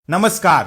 नमस्कार।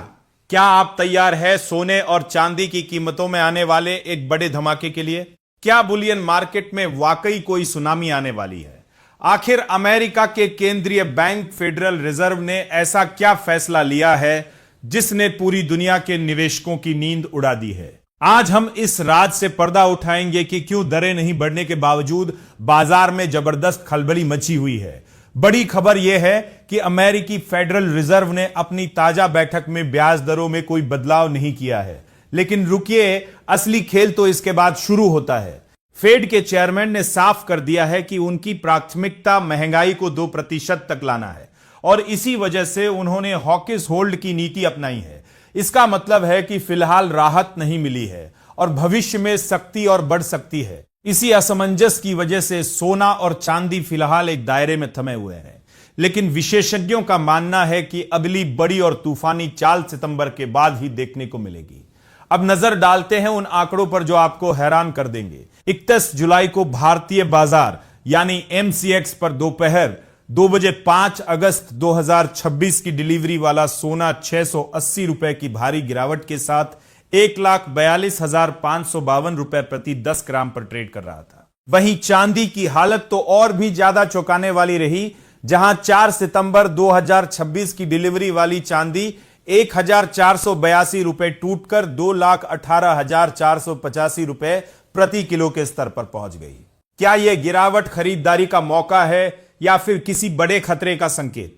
क्या आप तैयार हैं सोने और चांदी की कीमतों में आने वाले एक बड़े धमाके के लिए? क्या बुलियन मार्केट में वाकई कोई सुनामी आने वाली है? आखिर अमेरिका के केंद्रीय बैंक फेडरल रिजर्व ने ऐसा क्या फैसला लिया है जिसने पूरी दुनिया के निवेशकों की नींद उड़ा दी है? आज हम इस राज से पर्दा उठाएंगे कि क्यों दरें नहीं बढ़ने के बावजूद बाजार में जबरदस्त खलबली मची हुई है। बड़ी खबर यह है कि अमेरिकी फेडरल रिजर्व ने अपनी ताजा बैठक में ब्याज दरों में कोई बदलाव नहीं किया है। लेकिन रुकिए, असली खेल तो इसके बाद शुरू होता है। फेड के चेयरमैन ने साफ कर दिया है कि उनकी प्राथमिकता महंगाई को 2% तक लाना है और इसी वजह से उन्होंने हॉकिश होल्ड की नीति अपनाई है। इसका मतलब है कि फिलहाल राहत नहीं मिली है और भविष्य में सख्ती और बढ़ सकती है। इसी असमंजस की वजह से सोना और चांदी फिलहाल एक दायरे में थमे हुए हैं, लेकिन विशेषज्ञों का मानना है कि अगली बड़ी और तूफानी चाल सितंबर के बाद ही देखने को मिलेगी। अब नजर डालते हैं उन आंकड़ों पर जो आपको हैरान कर देंगे। 31 जुलाई को भारतीय बाजार यानी MCX पर दोपहर 2 बजे 5 अगस्त 2026 की डिलीवरी वाला सोना 680 रुपए की भारी गिरावट के साथ 1,42,552 रुपए प्रति 10 ग्राम पर ट्रेड कर रहा था। वहीं चांदी की हालत तो और भी ज्यादा चौंकाने वाली रही, जहां 4 सितंबर 2026 की डिलीवरी वाली चांदी 1,482 रुपए टूटकर 2,18,485 रुपए प्रति किलो के स्तर पर पहुंच गई। क्या यह गिरावट खरीदारी का मौका है या फिर किसी बड़े खतरे का संकेत?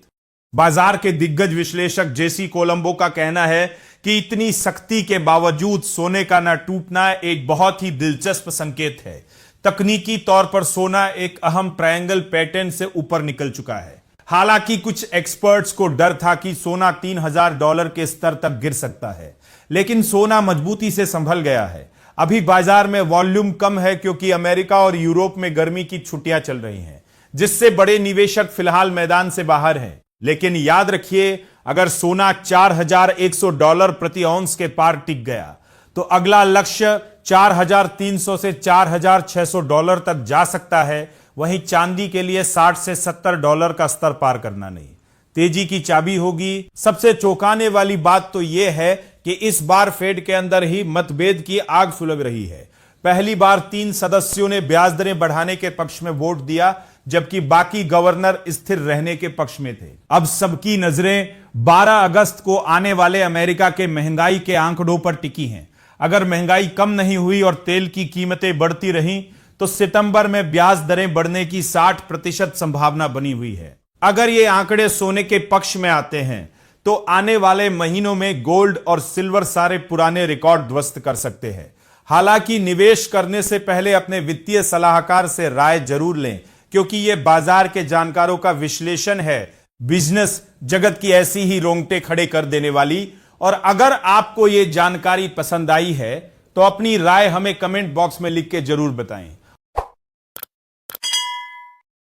बाजार के दिग्गज विश्लेषक जेसी कोलंबो का कहना है कि इतनी सख्ती के बावजूद सोने का न टूटना एक बहुत ही दिलचस्प संकेत है। तकनीकी तौर पर सोना एक अहम ट्रायंगल पैटर्न से ऊपर निकल चुका है। हालांकि कुछ एक्सपर्ट्स को डर था कि सोना $3,000 के स्तर तक गिर सकता है, लेकिन सोना मजबूती से संभल गया है। अभी बाजार में वॉल्यूम कम है क्योंकि अमेरिका और यूरोप में गर्मी की छुट्टियां चल रही हैं, जिससे बड़े निवेशक फिलहाल मैदान से बाहर हैं। लेकिन याद रखिए, अगर सोना $4,100 प्रति औंस के पार टिक गया तो अगला लक्ष्य $4,300 से $4,600 तक जा सकता है। वहीं चांदी के लिए $60 से $70 का स्तर पार करना नहीं, तेजी की चाबी होगी। सबसे चौंकाने वाली बात तो यह है कि इस बार फेड के अंदर ही मतभेद की आग सुलग रही है। पहली बार 3 सदस्यों ने ब्याज दरें बढ़ाने के पक्ष में वोट दिया, जबकि बाकी गवर्नर स्थिर रहने के पक्ष में थे। अब सबकी नजरें 12 अगस्त को आने वाले अमेरिका के महंगाई के आंकड़ों पर टिकी हैं। अगर महंगाई कम नहीं हुई और तेल की कीमतें बढ़ती रहीं तो सितंबर में ब्याज दरें बढ़ने की 60% संभावना बनी हुई है। अगर ये आंकड़े सोने के पक्ष में आते हैं तो आने वाले महीनों में गोल्ड और सिल्वर सारे पुराने रिकॉर्ड ध्वस्त कर सकते हैं। हालांकि निवेश करने से पहले अपने वित्तीय सलाहकार से राय जरूर लें, क्योंकि यह बाजार के जानकारों का विश्लेषण है, बिजनेस जगत की ऐसी ही रोंगटे खड़े कर देने वाली। और अगर आपको यह जानकारी पसंद आई है तो अपनी राय हमें कमेंट बॉक्स में लिख के जरूर बताएं।